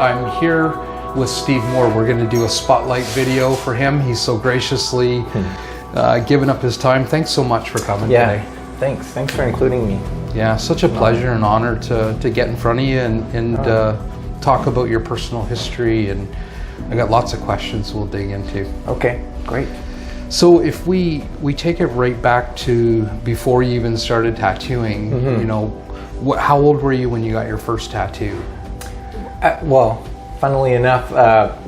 I'm here with Steve Moore. We're going to do a spotlight video for him. He's so graciously given up his time. Thanks so much for coming today. Thanks for including me. Yeah, such a pleasure and honor to get in front of you and talk about your personal history, and I got lots of questions we'll dig into. Okay, great. So if we take it right back to before you even started tattooing, you know, how old were you when you got your first tattoo? Well, funnily enough,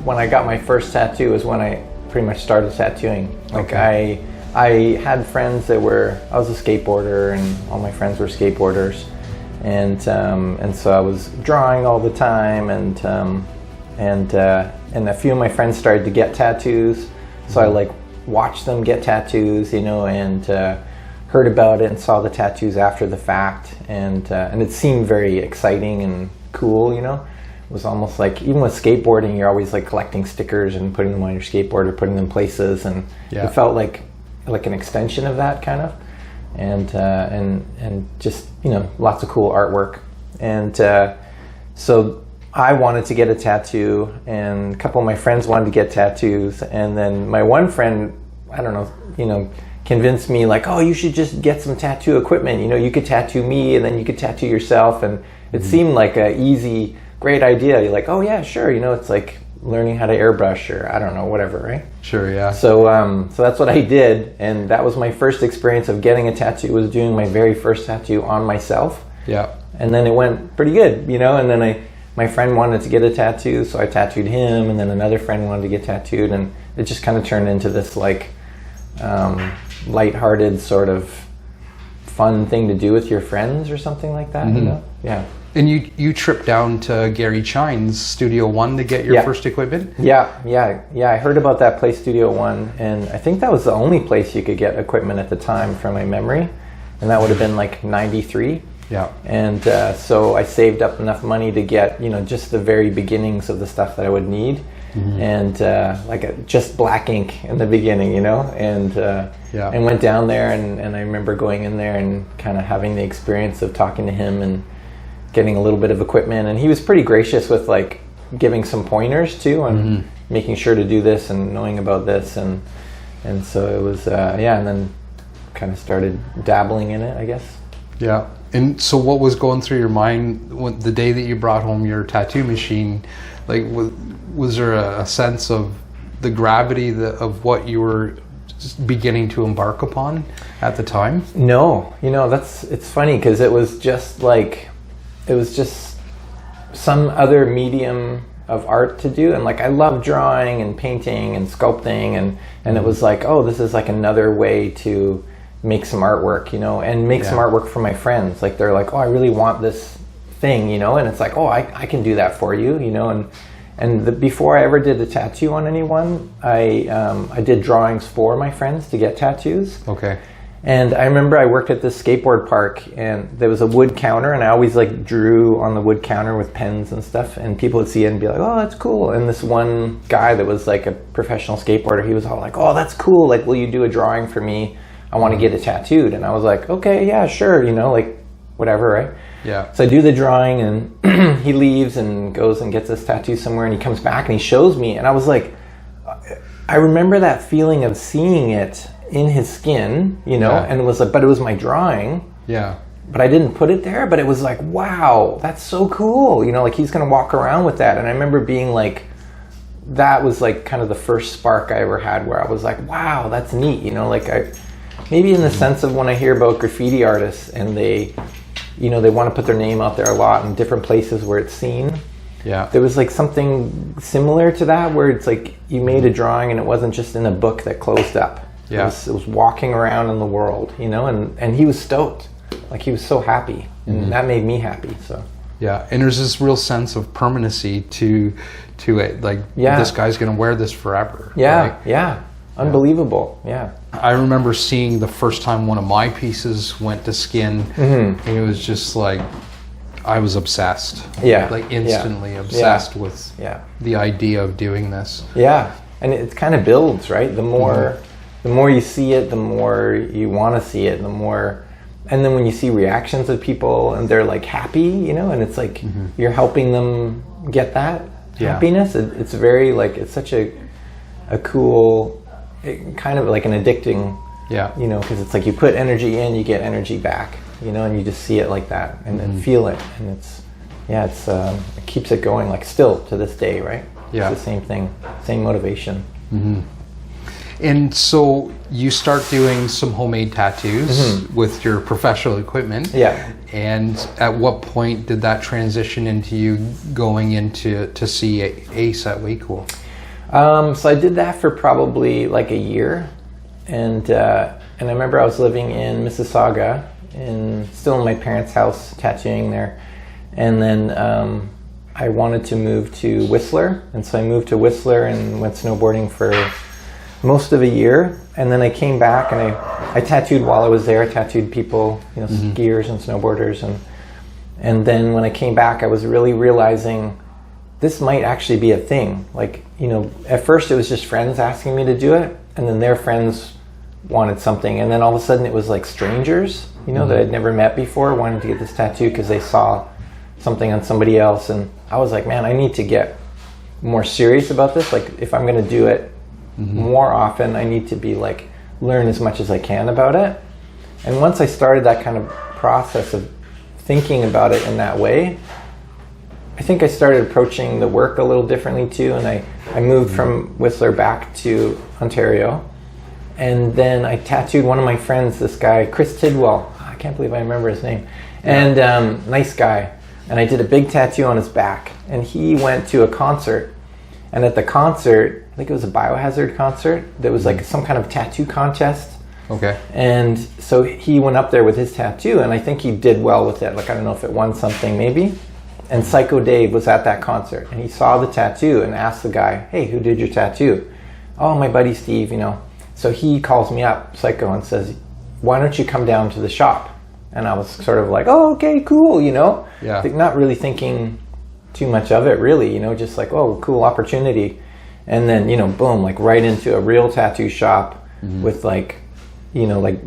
when I got my first tattoo is when I pretty much started tattooing. Like I had friends that I was a skateboarder, and all my friends were skateboarders, and so I was drawing all the time, and a few of my friends started to get tattoos, so I like watched them get tattoos, you know, and heard about it and saw the tattoos after the fact, and it seemed very exciting and cool, you know. It was almost like, even with skateboarding, you're always like collecting stickers and putting them on your skateboard or putting them places, and it felt like an extension of that kind of, and just, you know, lots of cool artwork. And so I wanted to get a tattoo, and a couple of my friends wanted to get tattoos, and then my one friend, I don't know, you know, convinced me like, oh, you should just get some tattoo equipment, you know, you could tattoo me and then you could tattoo yourself, and it seemed like a easy, great idea. You're like, oh yeah, sure, you know, it's like learning how to airbrush or I don't know, whatever, right? Sure, yeah. So so that's what I did, and that was my first experience of getting a tattoo, was doing my very first tattoo on myself. Yeah. And then it went pretty good, you know, and then my friend wanted to get a tattoo, so I tattooed him, and then another friend wanted to get tattooed, and it just kind of turned into this like lighthearted sort of fun thing to do with your friends or something like that, you know? Yeah. And you tripped down to Gary Chine's Studio One to get your first equipment? Yeah. I heard about that place, Studio One, and I think that was the only place you could get equipment at the time, from my memory, and that would have been like 93. Yeah. And so I saved up enough money to get, you know, just the very beginnings of the stuff that I would need, and just black ink in the beginning, you know, and went down there, and I remember going in there and kind of having the experience of talking to him and getting a little bit of equipment, and he was pretty gracious with like giving some pointers too, and making sure to do this and knowing about this, and so it was and then kind of started dabbling in it, I guess. Yeah. And so what was going through your mind when, the day that you brought home your tattoo machine? Like, was there a sense of the gravity of what you were just beginning to embark upon at the time? No, you know, it's funny because it was just some other medium of art to do, and like I love drawing and painting and sculpting, and it was like, oh, this is like another way to make some artwork, you know, and make some artwork for my friends. Like they're like, oh, I really want this thing, you know, and it's like, oh, I can do that for you, you know. And before I ever did a tattoo on anyone, I did drawings for my friends to get tattoos. Okay. And I remember I worked at this skateboard park, and there was a wood counter, and I always like drew on the wood counter with pens and stuff, and people would see it and be like, oh, that's cool. And this one guy that was like a professional skateboarder, he was all like, oh, that's cool, like, will you do a drawing for me? I want to get it tattooed. And I was like, okay, yeah, sure, you know, like whatever, right? Yeah. So I do the drawing, and he leaves and goes and gets this tattoo somewhere, and he comes back and he shows me, and I was like, I remember that feeling of seeing it in his skin, you know, and it was like, but it was my drawing. Yeah. But I didn't put it there, but it was like, wow, that's so cool. You know, like he's going to walk around with that. And I remember being like, that was like kind of the first spark I ever had where I was like, wow, that's neat. You know, like maybe in the sense of when I hear about graffiti artists and they, you know, they want to put their name out there a lot in different places where it's seen. Yeah. there was like something similar to that where it's like you made a drawing and it wasn't just in a book that closed up. Yeah. It was walking around in the world, you know, and he was stoked. Like he was so happy, and that made me happy. So yeah, and there's this real sense of permanency to it. Like this guy's gonna wear this forever. Yeah, right? yeah, unbelievable. Yeah, I remember seeing the first time one of my pieces went to skin, and it was just like I was obsessed. Yeah, like instantly obsessed with the idea of doing this. Yeah, and it kind of builds, right? The more you see it, the more you want to see it, the more. And then when you see reactions of people and they're like happy, you know, and it's like you're helping them get that happiness. It's very like, it's such a cool, kind of like an addicting, you know, because it's like you put energy in, you get energy back, you know, and you just see it like that and then feel it. And it keeps it going like still to this day, right? Yeah. It's the same thing, same motivation. And so you start doing some homemade tattoos with your professional equipment. Yeah. And at what point did that transition into you going into to see Ace at Way Cool? So I did that for probably like a year, and I remember I was living in Mississauga, still in my parents' house, tattooing there, and then I wanted to move to Whistler, and so I moved to Whistler and went snowboarding for most of a year, and then I came back and I tattooed while I was there. I tattooed people, you know, skiers and snowboarders, and then when I came back, I was really realizing this might actually be a thing. Like, you know, at first it was just friends asking me to do it, and then their friends wanted something, and then all of a sudden it was like strangers, you know, that I'd never met before wanting to get this tattoo because they saw something on somebody else, and I was like, man, I need to get more serious about this. Like, if I'm going to do it more often, I need to be like learn as much as I can about it. And once I started that kind of process of thinking about it in that way, I think I started approaching the work a little differently too. And I moved from Whistler back to Ontario, and then I tattooed one of my friends, this guy Chris Tidwell. I can't believe I remember his name. And nice guy. And I did a big tattoo on his back, and he went to a concert, and at the concert, I think it was a Biohazard concert, there was like some kind of tattoo contest. Okay. And so he went up there with his tattoo, and I think he did well with it. Like, I don't know if it won something maybe. And Psycho Dave was at that concert, and he saw the tattoo and asked the guy, hey, who did your tattoo? Oh, my buddy Steve, you know. So he calls me up, Psycho, and says, why don't you come down to the shop? And I was sort of like, oh, okay, cool, you know. Yeah. Not really thinking too much of it, really, you know, just like, oh, cool opportunity. And then, you know, boom, like right into a real tattoo shop with like, you know, like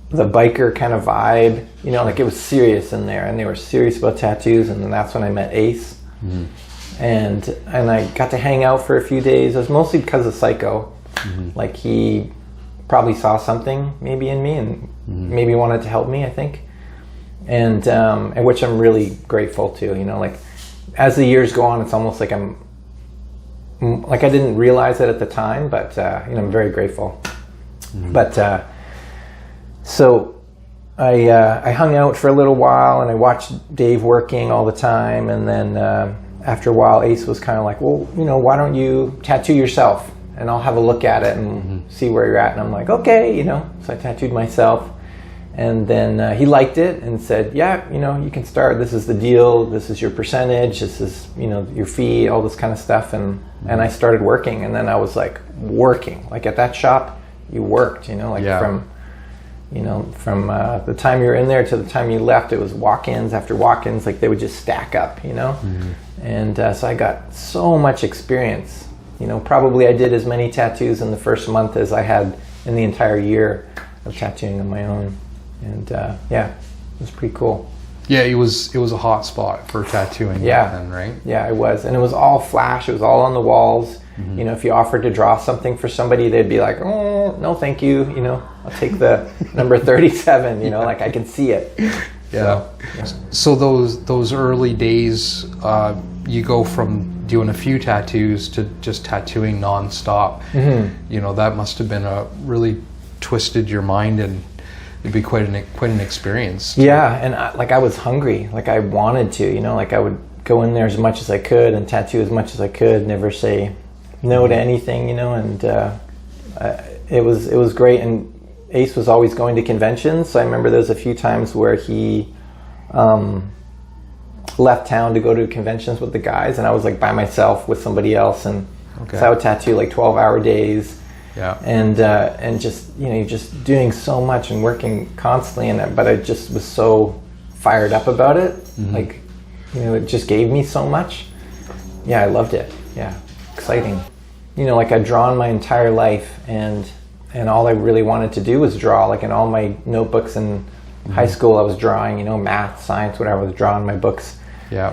the biker kind of vibe, you know, like it was serious in there, and they were serious about tattoos. And then that's when I met Ace. And I got to hang out for a few days. It was mostly because of Psycho. Like, he probably saw something maybe in me and maybe wanted to help me, I think. And which I'm really grateful to, you know, like as the years go on, it's almost like I didn't realize it at the time, but you know, I'm very grateful. But so I hung out for a little while, and I watched Dave working all the time, and then after a while, Ace was kind of like, well, you know, why don't you tattoo yourself, and I'll have a look at it and see where you're at. And I'm like, okay, you know. So I tattooed myself, and then he liked it and said, yeah, you know, you can start. This is the deal. This is your percentage. This is, you know, your fee, all this kind of stuff. And I started working, and then I was like working. Like at that shop, you worked, you know, like from the time you were in there to the time you left, it was walk-ins after walk-ins. Like they would just stack up, you know. And so I got so much experience. You know, probably I did as many tattoos in the first month as I had in the entire year of tattooing on my own. And yeah, it was pretty cool. Yeah, it was a hot spot for tattooing back then, right? Yeah, it was. And it was all flash. It was all on the walls. You know, if you offered to draw something for somebody, they'd be like, oh, no, thank you. You know, I'll take the number 37, you know, like I can see it. Yeah. So those early days, you go from doing a few tattoos to just tattooing nonstop. You know, that must have been really twisted your mind, and it'd be quite an experience. Yeah, and I was hungry. Like I wanted to, you know, like I would go in there as much as I could and tattoo as much as I could, never say no to anything, you know, and it was great. And Ace was always going to conventions, so I remember there's a few times where he left town to go to conventions with the guys, and I was like by myself with somebody else, and so I would tattoo like 12-hour days. Yeah. And just, you know, you're just doing so much and working constantly, but I just was so fired up about it. Like, you know, it just gave me so much. Yeah, I loved it. Yeah, exciting. You know, like I'd drawn my entire life, and all I really wanted to do was draw. Like in all my notebooks in high school, I was drawing, you know, math, science, whatever, I was drawing my books. Yeah.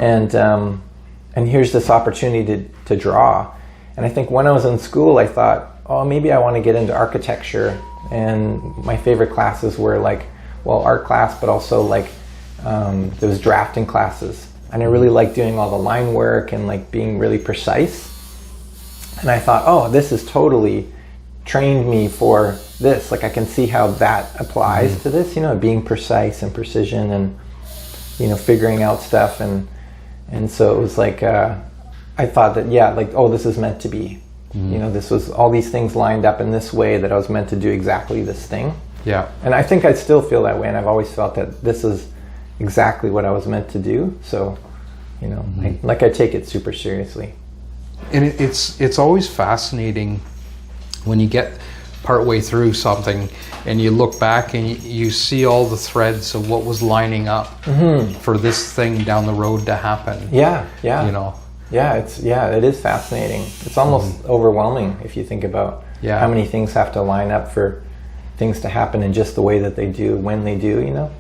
And here's this opportunity to draw. And I think when I was in school, I thought, oh, maybe I want to get into architecture. And my favorite classes were like, well, art class, but also like there was drafting classes. And I really liked doing all the line work and like being really precise. And I thought, oh, this has totally trained me for this. Like I can see how that applies to this, you know, being precise and precision and, you know, figuring out stuff. And so it was like, I thought that, yeah, like, oh, this is meant to be. You know, this was all these things lined up in this way that I was meant to do exactly this thing. Yeah. And I think I still feel that way, and I've always felt that this is exactly what I was meant to do. So, you know, I take it super seriously. And it's always fascinating when you get partway through something and you look back and you see all the threads of what was lining up for this thing down the road to happen. Yeah, yeah. You know. Yeah, it is fascinating. It's almost overwhelming if you think about how many things have to line up for things to happen in just the way that they do, when they do, you know?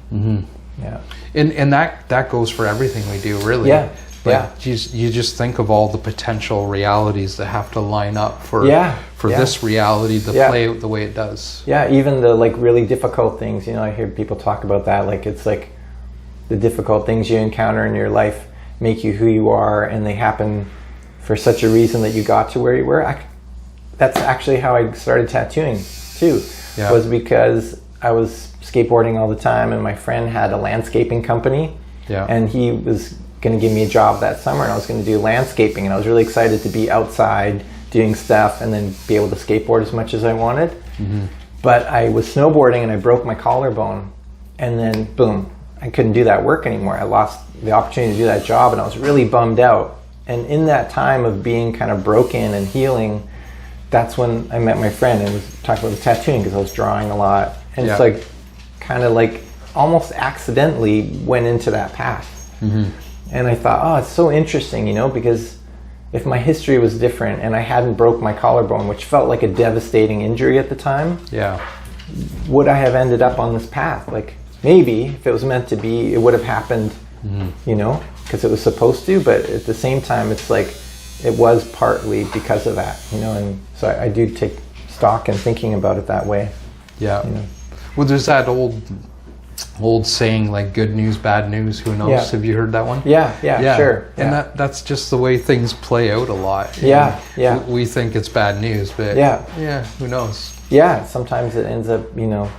Yeah. And that goes for everything we do, really. Yeah. Like you just think of all the potential realities that have to line up for this reality to play out the way it does. Yeah, even the like really difficult things, you know, I hear people talk about that, like it's like the difficult things you encounter in your life make you who you are, and they happen for such a reason that you got to where you were. That's actually how I started tattooing too, was because I was skateboarding all the time, and my friend had a landscaping company, and he was going to give me a job that summer, and I was going to do landscaping, and I was really excited to be outside doing stuff and then be able to skateboard as much as I wanted. But I was snowboarding and I broke my collarbone, and then boom, I couldn't do that work anymore. I lost the opportunity to do that job, and I was really bummed out. And in that time of being kind of broken and healing, that's when I met my friend and was talking about the tattooing, because I was drawing a lot. And it's like kind of like almost accidentally went into that path. And I thought, oh, it's so interesting, you know, because if my history was different and I hadn't broke my collarbone, which felt like a devastating injury at the time, would I have ended up on this path? Like, maybe if it was meant to be, it would have happened, you know, because it was supposed to. But at the same time, it's like it was partly because of that, you know. And so I do take stock in thinking about it that way. Yeah. You know? Well, there's that old saying, like, good news, bad news, who knows? Yeah. Have you heard that one? Yeah, sure. And that's just the way things play out a lot. Yeah. We think it's bad news, but who knows? Yeah, sometimes it ends up, you know,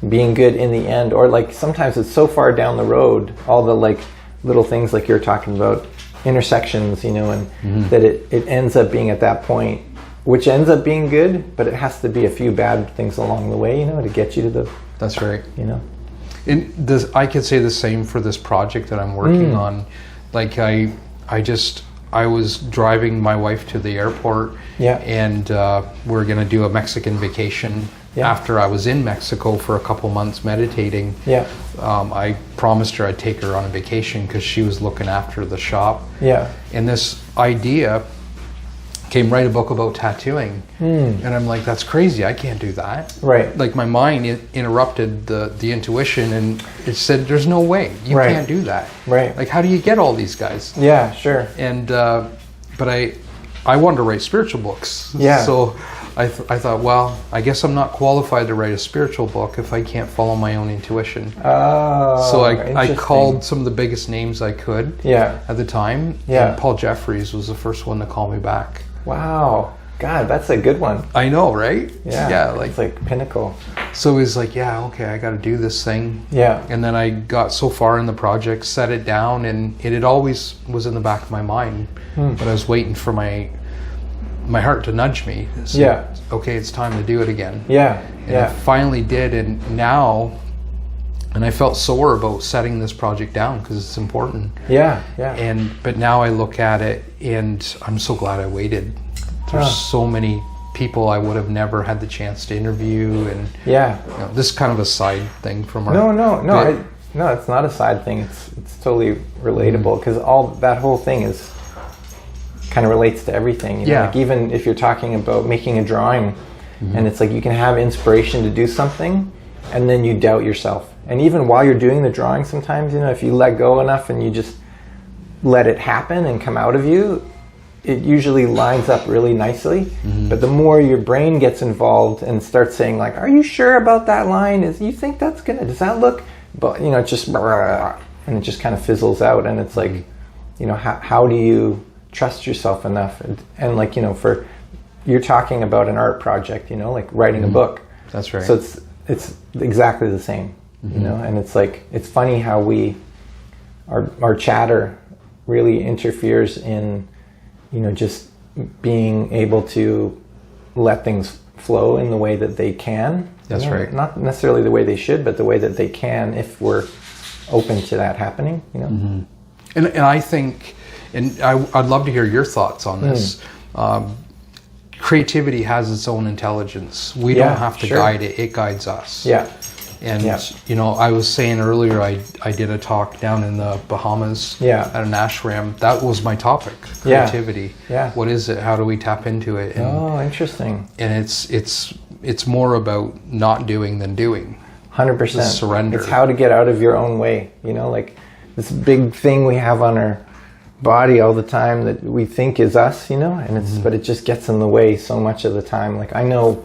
being good in the end, or like sometimes it's so far down the road, all the like little things like you're talking about, intersections, you know, and that it ends up being at that point, which ends up being good, but it has to be a few bad things along the way, you know, to get you to the... That's right. You know? I could say the same for this project that I'm working on. Like I was driving my wife to the airport, and we're going to do a Mexican vacation. After I was in Mexico for a couple months meditating, I promised her I'd take her on a vacation because she was looking after the shop. And this idea came, write a book about tattooing. And I'm like, that's crazy, I can't do that. Right. Like my mind interrupted the intuition, and it said, there's no way, you can't do that. Right. Like, how do you get all these guys? Yeah, sure. And but I wanted to write spiritual books. Yeah. So I thought, well, I guess I'm not qualified to write a spiritual book if I can't follow my own intuition. Oh, so I called some of the biggest names I could at the time. And Paul Jeffries was the first one to call me back. Wow. God, that's a good one. I know, right? Yeah, it's like pinnacle. So it was like, yeah, okay, I got to do this thing. Yeah. And then I got so far in the project, set it down, and it always was in the back of my mind. But I was waiting for my heart to nudge me. So, okay, it's time to do it again. Yeah. And I finally did, and now, and I felt sore about setting this project down because it's important. Yeah. But now I look at it, and I'm so glad I waited. There's so many people I would have never had the chance to interview, and this is kind of a side thing from our no, it's not a side thing. It's totally relatable because all that whole thing is kind of relates to everything. You know? Like even if you're talking about making a drawing, and it's like you can have inspiration to do something, and then you doubt yourself. And even while you're doing the drawing, sometimes if you let go enough and you just let it happen and come out of you, it usually lines up really nicely. But the more your brain gets involved and starts saying like, are you sure about that line? You think that's gonna, does that look, but it just, and it just kind of fizzles out. And it's like, how do you trust yourself enough? And like, for, you're talking about an art project, like writing a book. That's right. So it's exactly the same, and it's like, it's funny how our chatter really interferes in, just being able to let things flow in the way that they can. That's right. Not necessarily the way they should, but the way that they can if we're open to that happening, And I think, and I'd love to hear your thoughts on this. Creativity has its own intelligence. We don't have to guide it. It guides us. Yeah. And, I was saying earlier, I did a talk down in the Bahamas at an ashram. That was my topic, creativity. Yeah. What is it? How do we tap into it? And, interesting. And it's more about not doing than doing. 100%. Surrender. It's how to get out of your own way. Like this big thing we have on our body all the time that we think is us, and it's but it just gets in the way so much of the time. Like I know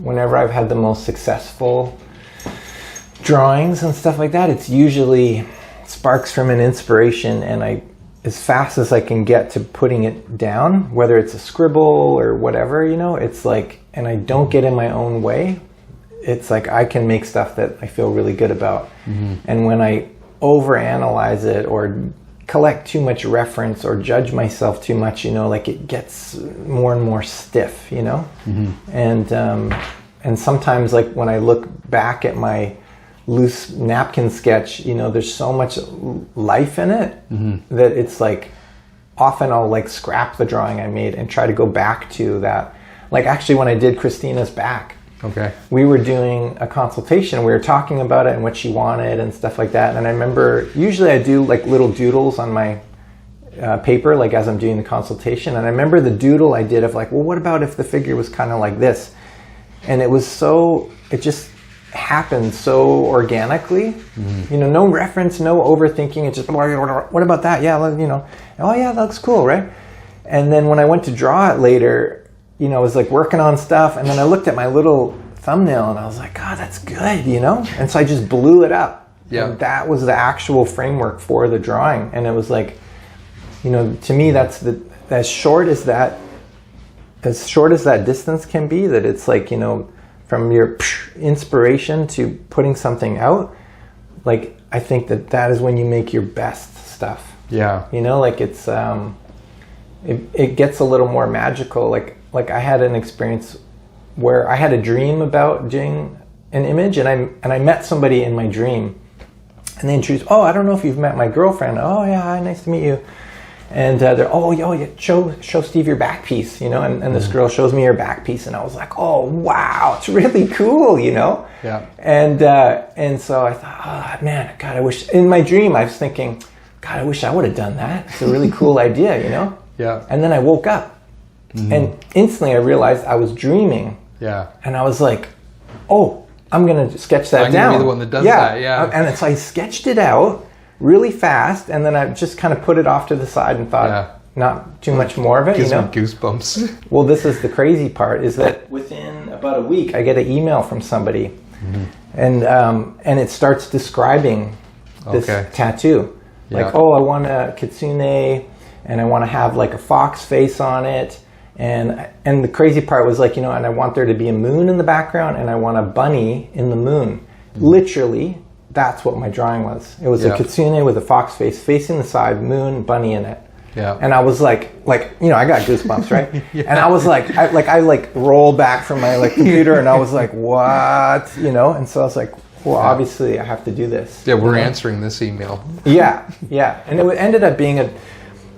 whenever I've had the most successful drawings and stuff like that, it's usually sparks from an inspiration, and I, as fast as I can get to putting it down, whether it's a scribble or whatever, it's like, and I don't get in my own way, it's like I can make stuff that I feel really good about. And when I overanalyze it or collect too much reference or judge myself too much, like it gets more and more stiff, and sometimes like when I look back at my loose napkin sketch, there's so much life in it that it's like often I'll like scrap the drawing I made and try to go back to that. Like actually when I did Christina's back, we were doing a consultation. We were talking about it and what she wanted and stuff like that. And I remember usually I do like little doodles on my paper, like as I'm doing the consultation. And I remember the doodle I did of like, well, what about if the figure was kind of like this? And it just happened so organically, no reference, no overthinking. It's just, what about that? Yeah, oh yeah, that looks cool, right? And then when I went to draw it later, I was like working on stuff, and then I looked at my little thumbnail and I was like, God, that's good, And so I just blew it up. Yeah. And that was the actual framework for the drawing. And it was like, to me, that's as short as that distance can be, that it's like, from your inspiration to putting something out, like I think that is when you make your best stuff. Yeah. Like it's it gets a little more magical. Like I had an experience where I had a dream about doing an image, and I met somebody in my dream, and they introduced, I don't know if you've met my girlfriend. Oh yeah, hi, nice to meet you. And they're, show Steve your back piece, and this girl shows me her back piece, and I was like, oh wow, it's really cool, Yeah. And so I thought, oh man, God, I wish, in my dream I was thinking, God, I wish I would have done that. It's a really cool idea, Yeah. And then I woke up, and instantly I realized I was dreaming. Yeah. And I was like, oh, I'm gonna sketch that down. I'm gonna be the one that does that. Yeah. And so I sketched it out really fast, and then I just kind of put it off to the side and thought, not too much more of it. Gives me goosebumps. Well, this is the crazy part, is that within about a week, I get an email from somebody, and it starts describing this tattoo. Like, I want a kitsune, and I want to have like a fox face on it, And the crazy part was like, you know, and I want there to be a moon in the background and I want a bunny in the moon. Literally, that's what my drawing was. It was a kitsune with a fox face facing the side, moon, bunny in it. Yeah. And I was like, you know, I got goosebumps, right? And I was like, I rolled back from my computer and I was like, what? You know? And so I was like, well, obviously I have to do this. Yeah, we're answering this email. Yeah. And it ended up being a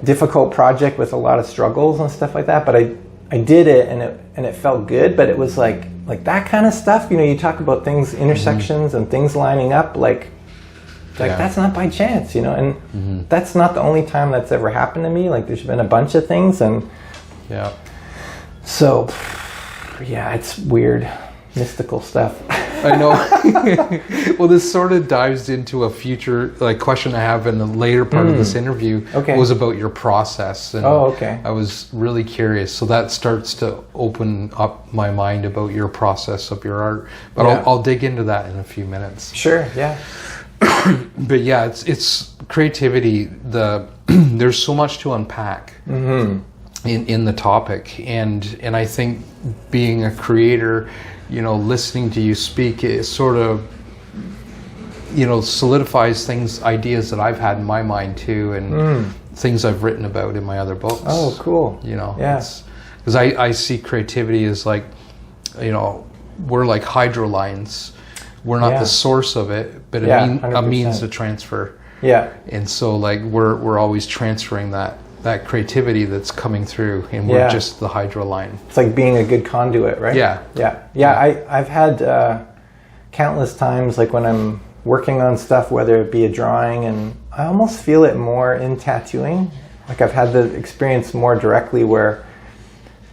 difficult project with a lot of struggles and stuff like that, but I did it and it felt good, but it was like that kind of stuff, you know, you talk about things, intersections and things lining up, that's not by chance, you know, and that's not the only time that's ever happened to me. Like there's been a bunch of things, and so it's weird, mystical stuff. I know. Well, this sort of dives into a future question I have in the later part of this interview. Was about your process. And I was really curious. So that starts to open up my mind about your process of your art. But I'll dig into that in a few minutes. Sure. Yeah. But yeah, it's creativity. There's so much to unpack in the topic, and I think being a creator, you know, listening to you speak, it sort of, you know, solidifies ideas that I've had in my mind too, and things I've written about in my other books. Oh, cool. You know, because I see creativity as like, you know, we're like hydro lines. We're not the source of it, but a means to transfer. Yeah. And so we're always transferring that creativity that's coming through, and we're just the hydro line. It's like being a good conduit, right? Yeah. I've had countless times, like when I'm working on stuff, whether it be a drawing, and I almost feel it more in tattooing. Like I've had the experience more directly where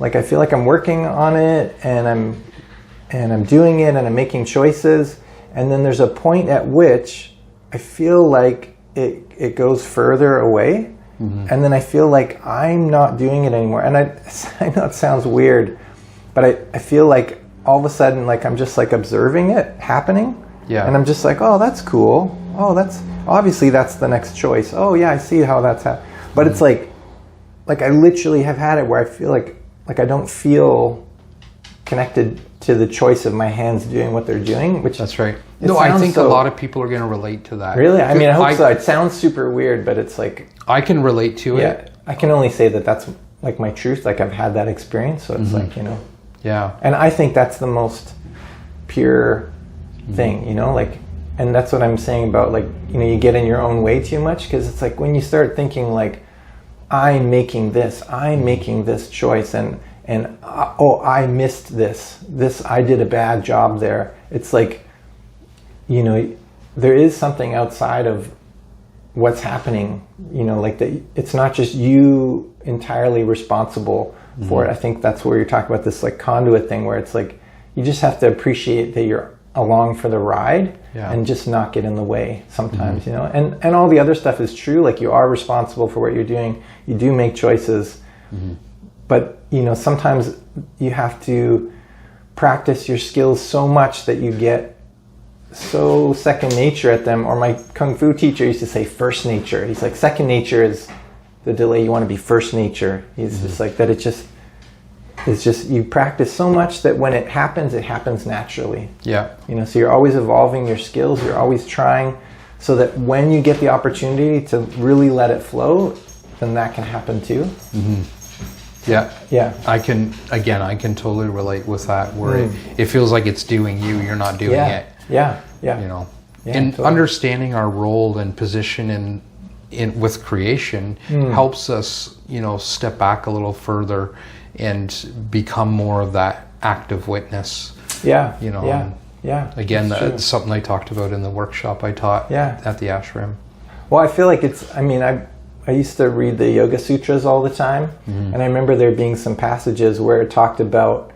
I feel like I'm working on it and I'm doing it and I'm making choices, and then there's a point at which I feel like it goes further away. And then I feel like I'm not doing it anymore. And I know it sounds weird, but I feel like all of a sudden, I'm just observing it happening. Yeah. And I'm just like, oh, that's cool. Oh, that's the next choice. Oh yeah, I see how that's happening. But it's like I literally have had it where I feel like I don't feel connected to the choice of my hands doing what they're doing, which that's right. No, I think a lot of people are going to relate to that. Really? I mean, I hope so. It sounds super weird, but it's like I can relate to it. I can only say that that's my truth. I've had that experience, so it's Yeah. And I think that's the most pure thing, and that's what I'm saying about you get in your own way too much, because it's when you start thinking I'm making this choice, and I missed this, I did a bad job there. It's there is something outside of what's happening, it's not just you entirely responsible for it. I think that's where you're talking about this conduit thing, where it's you just have to appreciate that you're along for the ride and just not get in the way sometimes, and all the other stuff is true. You are responsible for what you're doing. You do make choices, but sometimes you have to practice your skills so much that you get so second nature at them. Or my kung fu teacher used to say first nature. He's like, second nature is the delay. You want to be first nature. He's just like that. It's just you practice so much that when it happens naturally. Yeah. So you're always evolving your skills. You're always trying, so that when you get the opportunity to really let it flow, then that can happen too. Yeah. I can totally relate with that, where it feels like it's doing you, you're not doing it. Yeah. And totally. Understanding our role and position in with creation helps us, step back a little further and become more of that active witness. Yeah. Again, that's something I talked about in the workshop I taught at the ashram. Well, I feel like I used to read the Yoga Sutras all the time, and I remember there being some passages where it talked about,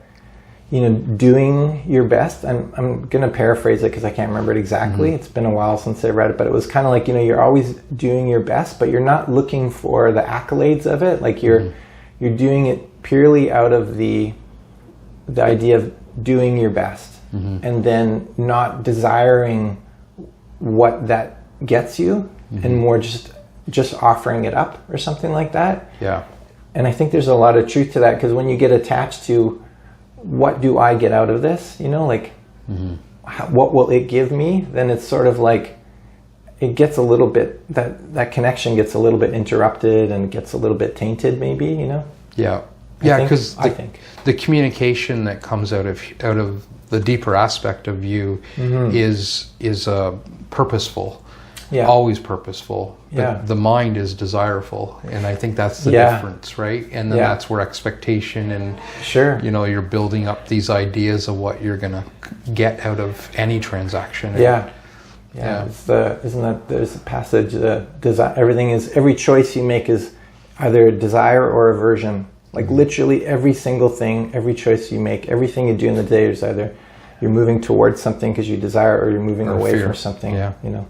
doing your best. I'm going to paraphrase it because I can't remember it exactly. It's been a while since I read it, but it was kind of you're always doing your best, but you're not looking for the accolades of it. You're doing it purely out of the idea of doing your best, and then not desiring what that gets you, and more just offering it up or something like that. Yeah. and I think there's a lot of truth to that, because when you get attached to what do I get out of this, you know, like what will it give me, then it's sort of like it gets a little bit, that connection gets a little bit interrupted and gets a little bit tainted, maybe, you know. Yeah, because I think the communication that comes out of the deeper aspect of you is purposeful. Yeah. Always purposeful. Yeah. The mind is desireful, and I think that's the difference, right? And then that's where expectation and you know, you're building up these ideas of what you're gonna get out of any transaction. Yeah. It's isn't that there's a passage that every choice you make is either a desire or aversion. Like literally every single thing, every choice you make, everything you do in the day is either you're moving towards something because you desire, or you're moving away from something. You know.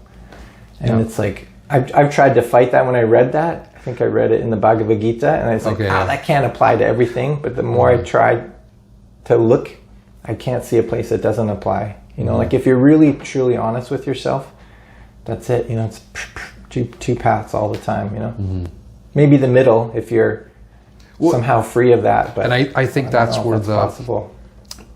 And it's like, I've tried to fight that when I read that. I think I read it in the Bhagavad Gita, and I was like, that can't apply to everything. But the more I tried to look, I can't see a place that doesn't apply. You know, like if you're really, truly honest with yourself, that's it. You know, it's two paths all the time, you know. Maybe the middle, if you're somehow free of that. But and I think that's where possible.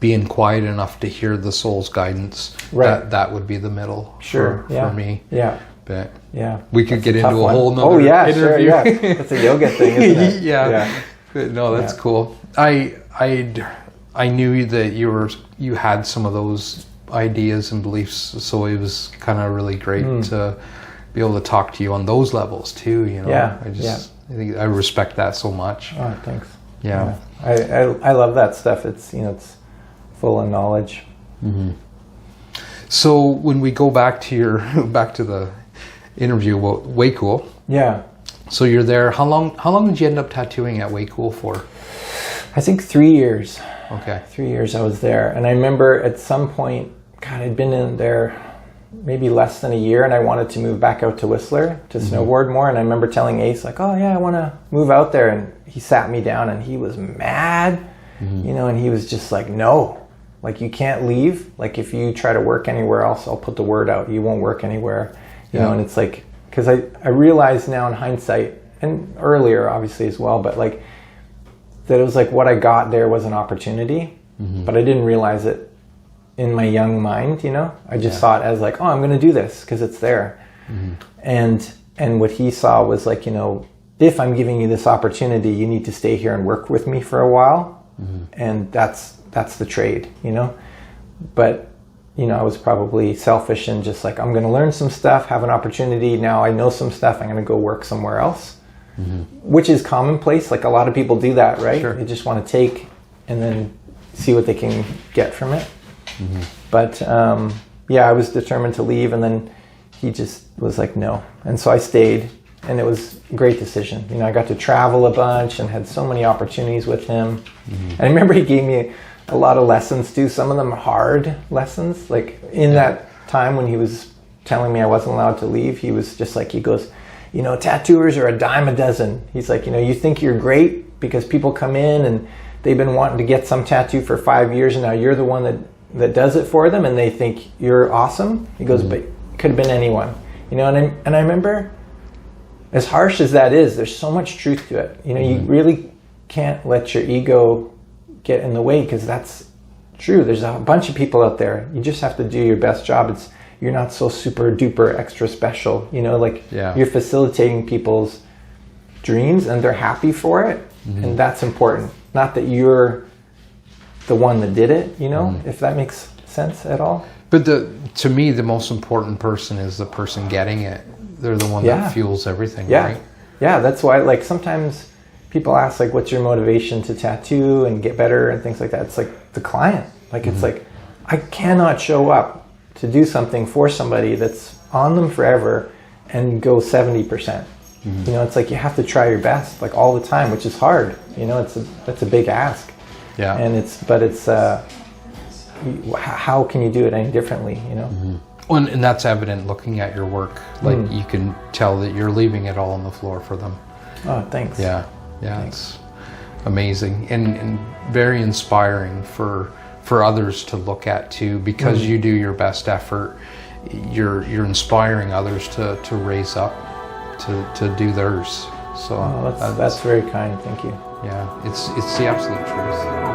Being quiet enough to hear the soul's guidance, that would be the middle for me. Yeah. But yeah, we could get into a whole nother interview. Sure, yeah. It's a yoga thing, isn't it? Yeah. No, that's cool. I knew that you had some of those ideas and beliefs, so it was kind of really great to be able to talk to you on those levels too, you know. I think I respect that so much. Oh, thanks. Yeah. I love that stuff. It's, you know, it's full of knowledge. So when we go back to the interview about Way Cool. Yeah. So you're there. How long did you end up tattooing at Way Cool for? I think 3 years. Okay. 3 years I was there. And I remember at some point, God, I'd been in there maybe less than a year, and I wanted to move back out to Whistler to snowboard more. And I remember telling Ace, like, oh yeah, I want to move out there. And he sat me down and he was mad, you know, and he was just like, no. Like, you can't leave. Like, if you try to work anywhere else, I'll put the word out. You won't work anywhere. You know, and it's like, because I realize now in hindsight, and earlier obviously as well, but like, that it was like what I got there was an opportunity, but I didn't realize it in my young mind, you know? I just saw it as like, oh, I'm going to do this because it's there. And what he saw was like, you know, if I'm giving you this opportunity, you need to stay here and work with me for a while. And that's the trade, you know? But, you know, I was probably selfish and just like, I'm going to learn some stuff, have an opportunity. Now I know some stuff, I'm going to go work somewhere else, which is commonplace. Like, a lot of people do that, right? Sure. They just want to take and then see what they can get from it. But, I was determined to leave, and then he just was like, no. And so I stayed, and it was a great decision. You know, I got to travel a bunch and had so many opportunities with him. And I remember he gave me a lot of lessons too, some of them hard lessons. Like, in that time when he was telling me I wasn't allowed to leave, he was just like, he goes, you know, tattooers are a dime a dozen. He's like, you know, you think you're great because people come in and they've been wanting to get some tattoo for 5 years, and now you're the one that does it for them, and they think you're awesome. He goes, but it could have been anyone, you know. And I remember, as harsh as that is, there's so much truth to it. You know, you really can't let your ego get in the way, because that's true. There's a bunch of people out there. You just have to do your best job. You're not so super duper extra special, you know, like you're facilitating people's dreams and they're happy for it. And that's important. Not that you're the one that did it, you know, if that makes sense at all. But to me, the most important person is the person getting it. They're the one that fuels everything, right? Yeah, that's why, like, sometimes people ask, like, what's your motivation to tattoo and get better and things like that. It's like the client. Like, it's like, I cannot show up to do something for somebody that's on them forever and go 70%. You know, it's like you have to try your best, like, all the time, which is hard. You know, that's a big ask. Yeah. And it's how can you do it any differently, you know? Well, and that's evident looking at your work. Like, you can tell that you're leaving it all on the floor for them. Oh, thanks. Yeah, thanks. It's amazing and very inspiring for others to look at too, because you do your best effort. You're inspiring others to raise up, to do theirs. So that's very kind. Thank you. yeah, it's the absolute truth.